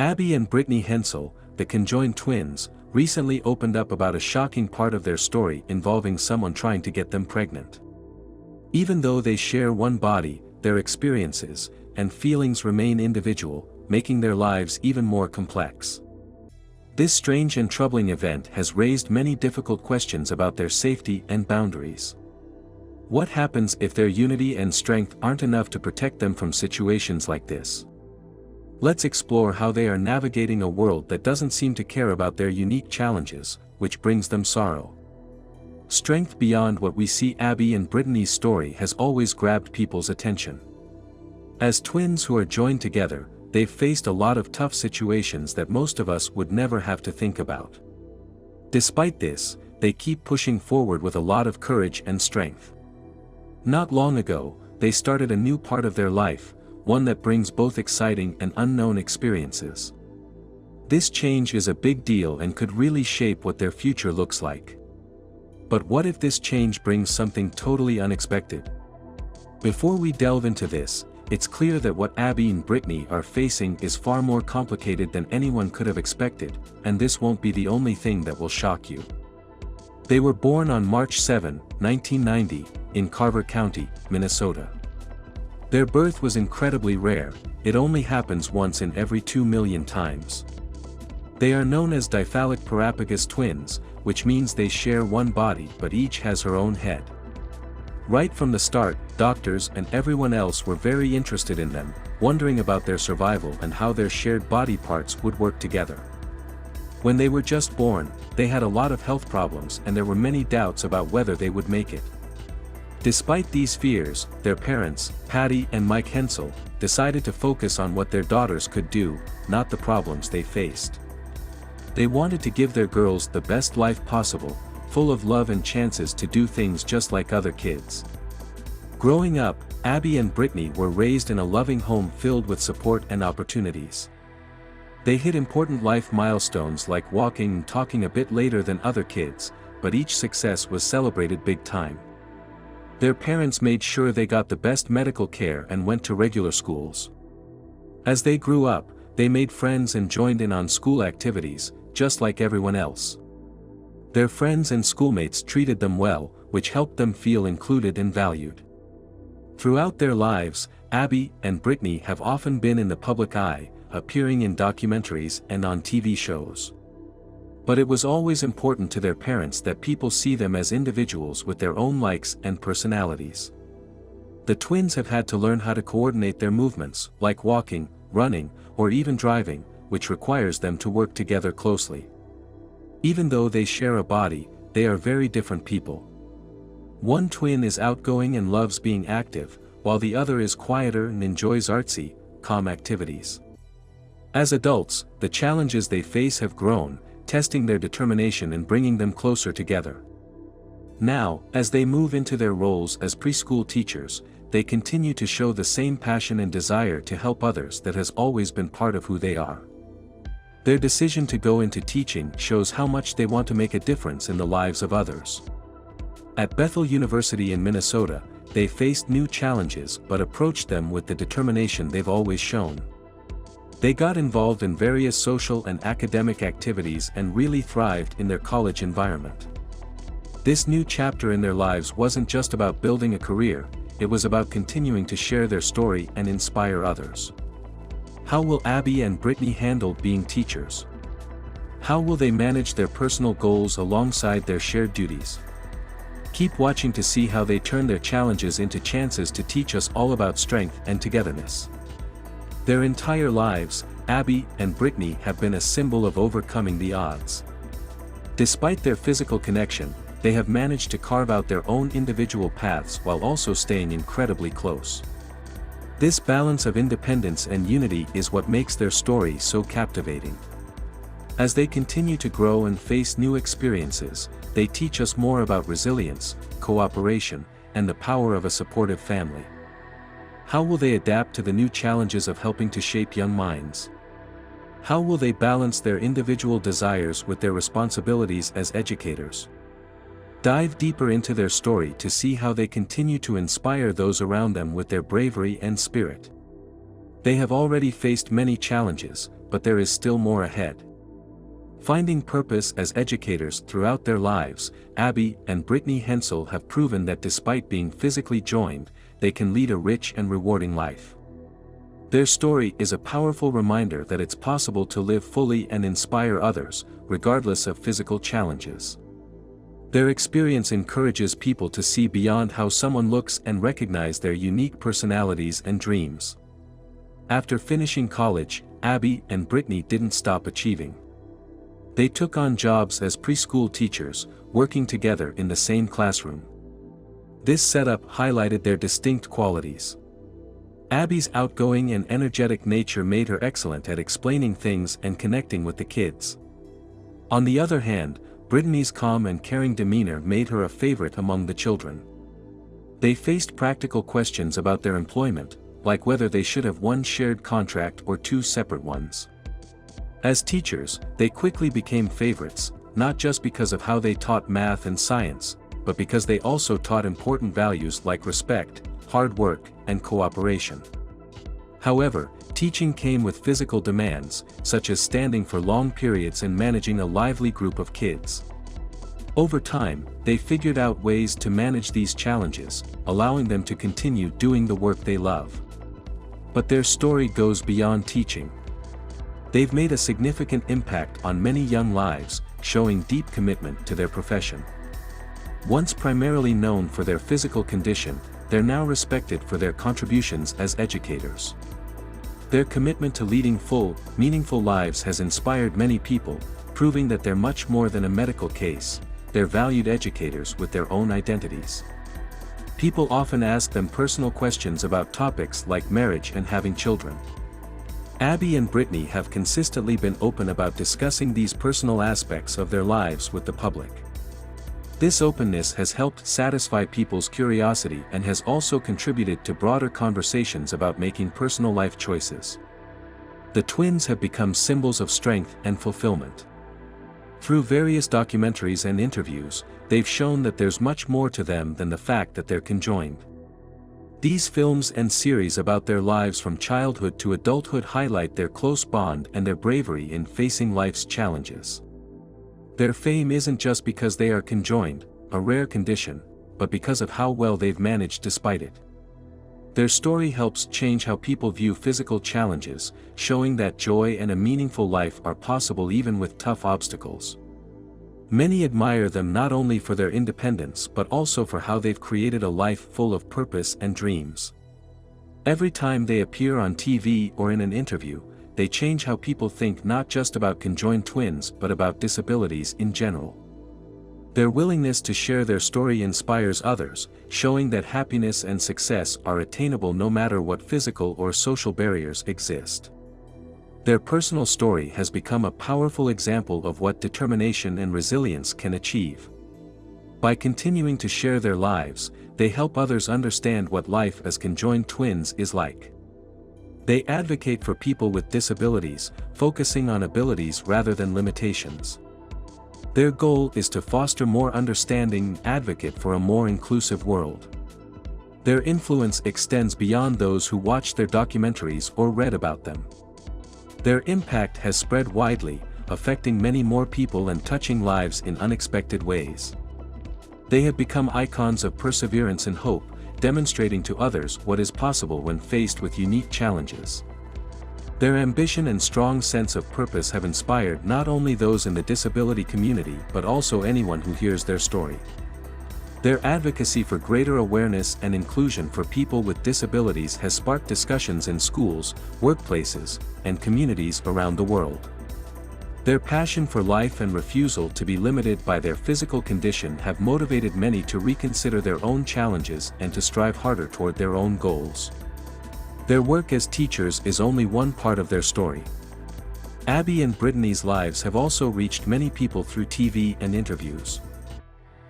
Abby and Brittany Hensel, the conjoined twins, recently opened up about a shocking part of their story involving someone trying to get them pregnant. Even though they share one body, their experiences and feelings remain individual, making their lives even more complex. This strange and troubling event has raised many difficult questions about their safety and boundaries. What happens if their unity and strength aren't enough to protect them from situations like this? Let's explore how they are navigating a world that doesn't seem to care about their unique challenges, which brings them sorrow. Strength beyond what we see. Abby and Brittany's story has always grabbed people's attention. As twins who are joined together, they've faced a lot of tough situations that most of us would never have to think about. Despite this, they keep pushing forward with a lot of courage and strength. Not long ago, they started a new part of their life, one that brings both exciting and unknown experiences. This change is a big deal and could really shape what their future looks like. But what if this change brings something totally unexpected? Before we delve into this, it's clear that what Abby and Brittany are facing is far more complicated than anyone could have expected, and this won't be the only thing that will shock you. They were born on March 7, 1990, in Carver County, Minnesota. Their birth was incredibly rare, it only happens once in every 2 million times. They are known as diphallic parapagous twins, which means they share one body but each has her own head. Right from the start, doctors and everyone else were very interested in them, wondering about their survival and how their shared body parts would work together. When they were just born, they had a lot of health problems and there were many doubts about whether they would make it. Despite these fears, their parents, Patty and Mike Hensel, decided to focus on what their daughters could do, not the problems they faced. They wanted to give their girls the best life possible, full of love and chances to do things just like other kids. Growing up, Abby and Brittany were raised in a loving home filled with support and opportunities. They hit important life milestones like walking and talking a bit later than other kids, but each success was celebrated big time. Their parents made sure they got the best medical care and went to regular schools. As they grew up, they made friends and joined in on school activities, just like everyone else. Their friends and schoolmates treated them well, which helped them feel included and valued. Throughout their lives, Abby and Brittany have often been in the public eye, appearing in documentaries and on TV shows. But it was always important to their parents that people see them as individuals with their own likes and personalities. The twins have had to learn how to coordinate their movements, like walking, running, or even driving, which requires them to work together closely. Even though they share a body, they are very different people. One twin is outgoing and loves being active, while the other is quieter and enjoys artsy, calm activities. As adults, the challenges they face have grown, testing their determination and bringing them closer together. Now, as they move into their roles as preschool teachers, they continue to show the same passion and desire to help others that has always been part of who they are. Their decision to go into teaching shows how much they want to make a difference in the lives of others. At Bethel University in Minnesota, they faced new challenges but approached them with the determination they've always shown. They got involved in various social and academic activities and really thrived in their college environment. This new chapter in their lives wasn't just about building a career, it was about continuing to share their story and inspire others. How will Abby and Brittany handle being teachers? How will they manage their personal goals alongside their shared duties? Keep watching to see how they turn their challenges into chances to teach us all about strength and togetherness. Their entire lives, Abby and Brittany have been a symbol of overcoming the odds. Despite their physical connection, they have managed to carve out their own individual paths while also staying incredibly close. This balance of independence and unity is what makes their story so captivating. As they continue to grow and face new experiences, they teach us more about resilience, cooperation, and the power of a supportive family. How will they adapt to the new challenges of helping to shape young minds? How will they balance their individual desires with their responsibilities as educators? Dive deeper into their story to see how they continue to inspire those around them with their bravery and spirit. They have already faced many challenges, but there is still more ahead. Finding purpose as educators throughout their lives, Abby and Brittany Hensel have proven that despite being physically joined, they can lead a rich and rewarding life. Their story is a powerful reminder that it's possible to live fully and inspire others, regardless of physical challenges. Their experience encourages people to see beyond how someone looks and recognize their unique personalities and dreams. After finishing college, Abby and Brittany didn't stop achieving. They took on jobs as preschool teachers, working together in the same classroom. This setup highlighted their distinct qualities. Abby's outgoing and energetic nature made her excellent at explaining things and connecting with the kids. On the other hand, Brittany's calm and caring demeanor made her a favorite among the children. They faced practical questions about their employment, like whether they should have one shared contract or two separate ones. As teachers, they quickly became favorites, not just because of how they taught math and science, but because they also taught important values like respect, hard work, and cooperation. However, teaching came with physical demands, such as standing for long periods and managing a lively group of kids. Over time, they figured out ways to manage these challenges, allowing them to continue doing the work they love. But their story goes beyond teaching. They've made a significant impact on many young lives, showing deep commitment to their profession. Once primarily known for their physical condition, they're now respected for their contributions as educators. Their commitment to leading full, meaningful lives has inspired many people, proving that they're much more than a medical case. They're valued educators with their own identities. People often ask them personal questions about topics like marriage and having children. Abby and Brittany have consistently been open about discussing these personal aspects of their lives with the public. This openness has helped satisfy people's curiosity and has also contributed to broader conversations about making personal life choices. The twins have become symbols of strength and fulfillment. Through various documentaries and interviews, they've shown that there's much more to them than the fact that they're conjoined. These films and series about their lives from childhood to adulthood highlight their close bond and their bravery in facing life's challenges. Their fame isn't just because they are conjoined, a rare condition, but because of how well they've managed despite it. Their story helps change how people view physical challenges, showing that joy and a meaningful life are possible even with tough obstacles. Many admire them not only for their independence but also for how they've created a life full of purpose and dreams. Every time they appear on TV or in an interview, they change how people think not just about conjoined twins but about disabilities in general. Their willingness to share their story inspires others, showing that happiness and success are attainable no matter what physical or social barriers exist. Their personal story has become a powerful example of what determination and resilience can achieve. By continuing to share their lives, they help others understand what life as conjoined twins is like. They advocate for people with disabilities, focusing on abilities rather than limitations. Their goal is to foster more understanding and advocate for a more inclusive world. Their influence extends beyond those who watched their documentaries or read about them. Their impact has spread widely, affecting many more people and touching lives in unexpected ways. They have become icons of perseverance and hope, demonstrating to others what is possible when faced with unique challenges. Their ambition and strong sense of purpose have inspired not only those in the disability community but also anyone who hears their story. Their advocacy for greater awareness and inclusion for people with disabilities has sparked discussions in schools, workplaces, and communities around the world. Their passion for life and refusal to be limited by their physical condition have motivated many to reconsider their own challenges and to strive harder toward their own goals. Their work as teachers is only one part of their story. Abby and Brittany's lives have also reached many people through TV and interviews.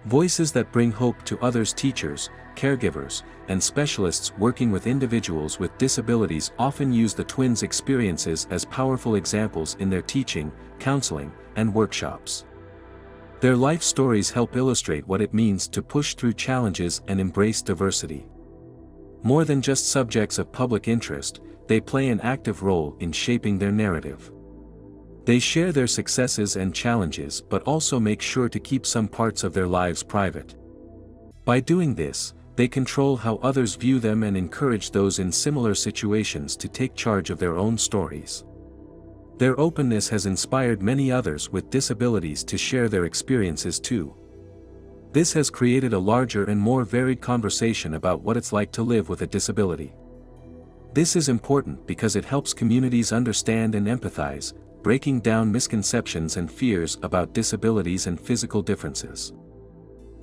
Voices that bring hope to others. Teachers, caregivers, and specialists working with individuals with disabilities often use the twins' experiences as powerful examples in their teaching, counseling, and workshops. Their life stories help illustrate what it means to push through challenges and embrace diversity. More than just subjects of public interest, they play an active role in shaping their narrative. They share their successes and challenges but also make sure to keep some parts of their lives private. By doing this, they control how others view them and encourage those in similar situations to take charge of their own stories. Their openness has inspired many others with disabilities to share their experiences too. This has created a larger and more varied conversation about what it's like to live with a disability. This is important because it helps communities understand and empathize, breaking down misconceptions and fears about disabilities and physical differences.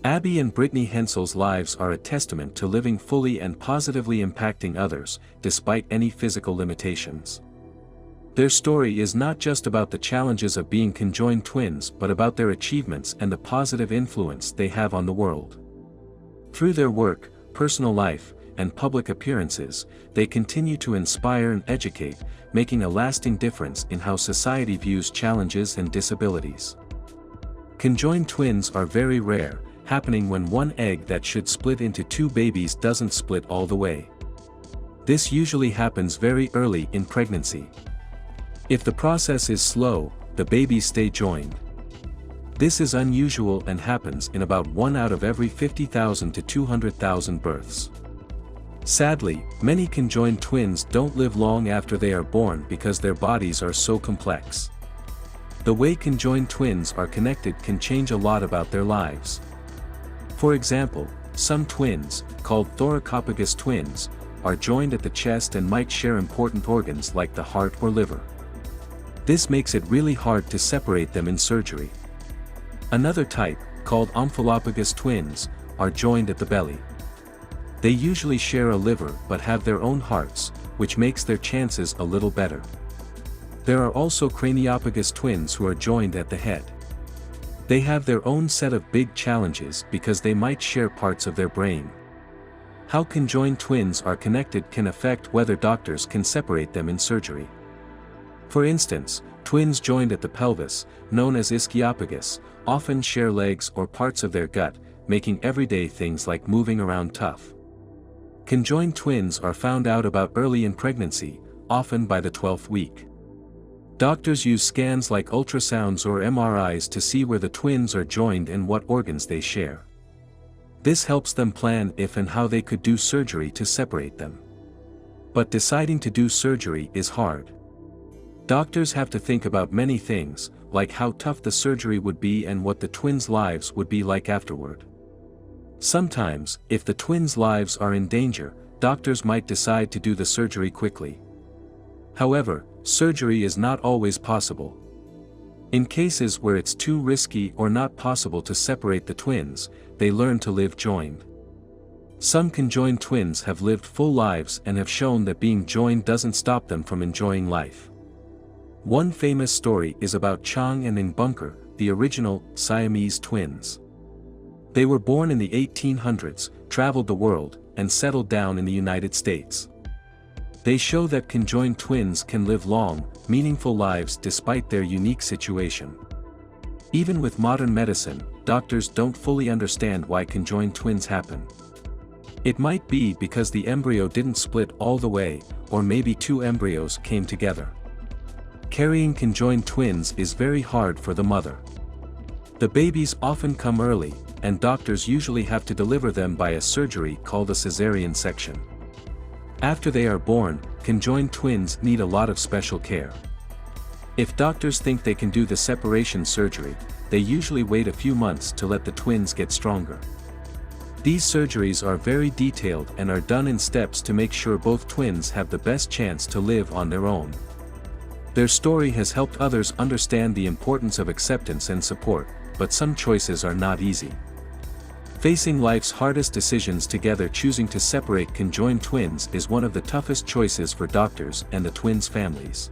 Abby and Brittany Hensel's lives are a testament to living fully and positively impacting others, despite any physical limitations. Their story is not just about the challenges of being conjoined twins but about their achievements and the positive influence they have on the world. Through their work, personal life, and public appearances, they continue to inspire and educate, making a lasting difference in how society views challenges and disabilities. Conjoined twins are very rare, happening when one egg that should split into two babies doesn't split all the way. This usually happens very early in pregnancy. If the process is slow, the babies stay joined. This is unusual and happens in about 1 out of every 50,000 to 200,000 births. Sadly, many conjoined twins don't live long after they are born because their bodies are so complex. The way conjoined twins are connected can change a lot about their lives. For example, some twins, called thoracopagus twins, are joined at the chest and might share important organs like the heart or liver. This makes it really hard to separate them in surgery. Another type, called omphalopagus twins, are joined at the belly. They usually share a liver but have their own hearts, which makes their chances a little better. There are also craniopagus twins who are joined at the head. They have their own set of big challenges because they might share parts of their brain. How conjoined twins are connected can affect whether doctors can separate them in surgery. For instance, twins joined at the pelvis, known as ischiopagus, often share legs or parts of their gut, making everyday things like moving around tough. Conjoined twins are found out about early in pregnancy, often by the 12th week. Doctors use scans like ultrasounds or MRIs to see where the twins are joined and what organs they share. This helps them plan if and how they could do surgery to separate them. But deciding to do surgery is hard. Doctors have to think about many things, like how tough the surgery would be and what the twins' lives would be like afterward. Sometimes, if the twins' lives are in danger, doctors might decide to do the surgery quickly. However, surgery is not always possible. In cases where it's too risky or not possible to separate the twins, they learn to live joined. Some conjoined twins have lived full lives and have shown that being joined doesn't stop them from enjoying life. One famous story is about Chang and Ng Bunker, the original Siamese twins. They were born in the 1800s, traveled the world, and settled down in the United States. They show that conjoined twins can live long, meaningful lives despite their unique situation. Even with modern medicine, doctors don't fully understand why conjoined twins happen. It might be because the embryo didn't split all the way, or maybe two embryos came together. Carrying conjoined twins is very hard for the mother. The babies often come early, and doctors usually have to deliver them by a surgery called a cesarean section. After they are born, conjoined twins need a lot of special care. If doctors think they can do the separation surgery, they usually wait a few months to let the twins get stronger. These surgeries are very detailed and are done in steps to make sure both twins have the best chance to live on their own. Their story has helped others understand the importance of acceptance and support, but some choices are not easy. Facing life's hardest decisions together, choosing to separate conjoined twins is one of the toughest choices for doctors and the twins' families.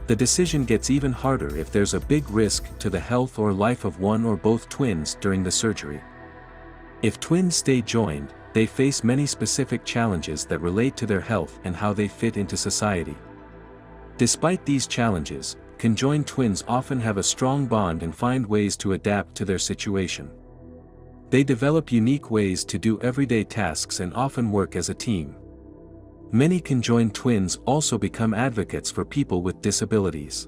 The decision gets even harder if there's a big risk to the health or life of one or both twins during the surgery. If twins stay joined, they face many specific challenges that relate to their health and how they fit into society. Despite these challenges, conjoined twins often have a strong bond and find ways to adapt to their situation. They develop unique ways to do everyday tasks and often work as a team. Many conjoined twins also become advocates for people with disabilities.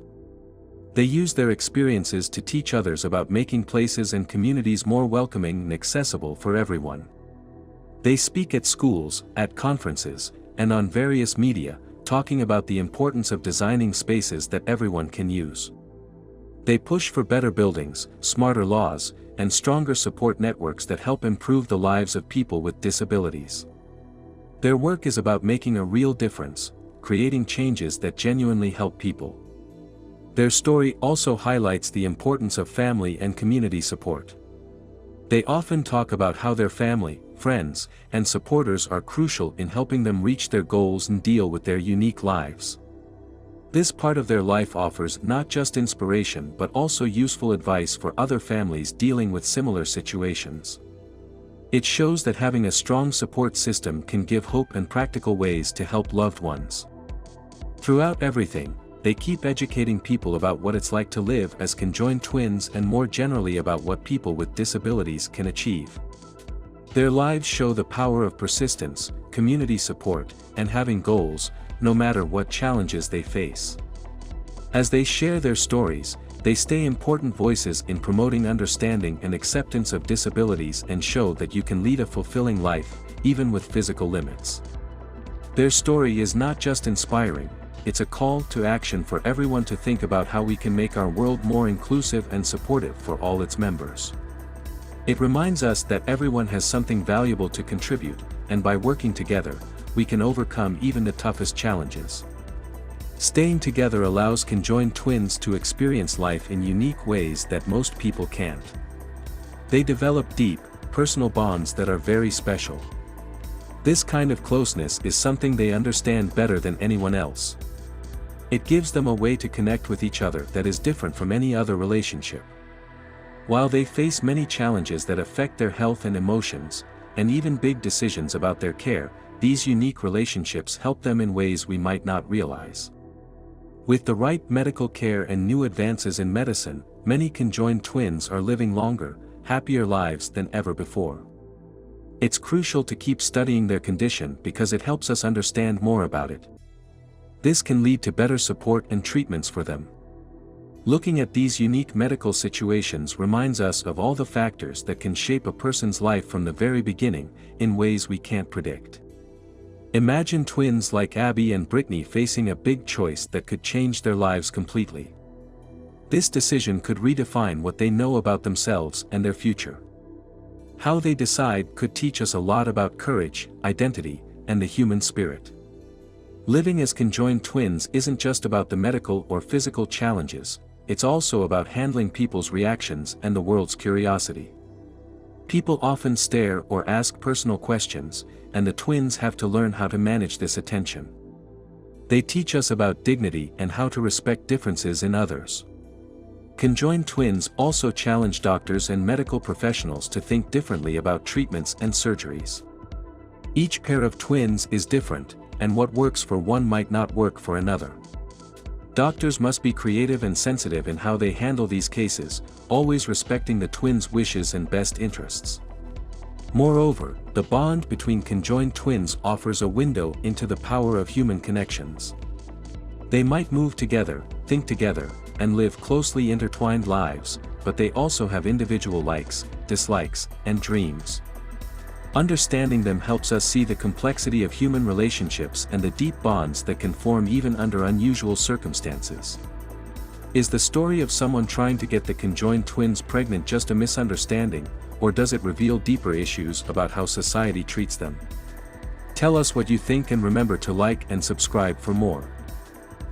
They use their experiences to teach others about making places and communities more welcoming and accessible for everyone. They speak at schools, at conferences, and on various media, talking about the importance of designing spaces that everyone can use. They push for better buildings, smarter laws, and stronger support networks that help improve the lives of people with disabilities. Their work is about making a real difference, creating changes that genuinely help people. Their story also highlights the importance of family and community support. They often talk about how their family, friends, and supporters are crucial in helping them reach their goals and deal with their unique lives. This part of their life offers not just inspiration but also useful advice for other families dealing with similar situations. It shows that having a strong support system can give hope and practical ways to help loved ones. Throughout everything, they keep educating people about what it's like to live as conjoined twins and more generally about what people with disabilities can achieve. Their lives show the power of persistence, community support, and having goals, no matter what challenges they face. As they share their stories, they stay important voices in promoting understanding and acceptance of disabilities and show that you can lead a fulfilling life, even with physical limits. Their story is not just inspiring, it's a call to action for everyone to think about how we can make our world more inclusive and supportive for all its members. It reminds us that everyone has something valuable to contribute, and by working together, we can overcome even the toughest challenges. Staying together allows conjoined twins to experience life in unique ways that most people can't. They develop deep, personal bonds that are very special. This kind of closeness is something they understand better than anyone else. It gives them a way to connect with each other that is different from any other relationship. While they face many challenges that affect their health and emotions, and even big decisions about their care, these unique relationships help them in ways we might not realize. With the right medical care and new advances in medicine, many conjoined twins are living longer, happier lives than ever before. It's crucial to keep studying their condition because it helps us understand more about it. This can lead to better support and treatments for them. Looking at these unique medical situations reminds us of all the factors that can shape a person's life from the very beginning, in ways we can't predict. Imagine twins like Abby and Brittany facing a big choice that could change their lives completely. This decision could redefine what they know about themselves and their future. How they decide could teach us a lot about courage, identity, and the human spirit. Living as conjoined twins isn't just about the medical or physical challenges, it's also about handling people's reactions and the world's curiosity. People often stare or ask personal questions, and the twins have to learn how to manage this attention. They teach us about dignity and how to respect differences in others. Conjoined twins also challenge doctors and medical professionals to think differently about treatments and surgeries. Each pair of twins is different, and what works for one might not work for another. Doctors must be creative and sensitive in how they handle these cases, always respecting the twins' wishes and best interests. Moreover, the bond between conjoined twins offers a window into the power of human connections. They might move together, think together, and live closely intertwined lives, but they also have individual likes, dislikes, and dreams. Understanding them helps us see the complexity of human relationships and the deep bonds that can form even under unusual circumstances. Is the story of someone trying to get the conjoined twins pregnant just a misunderstanding, or does it reveal deeper issues about how society treats them? Tell us what you think and remember to like and subscribe for more.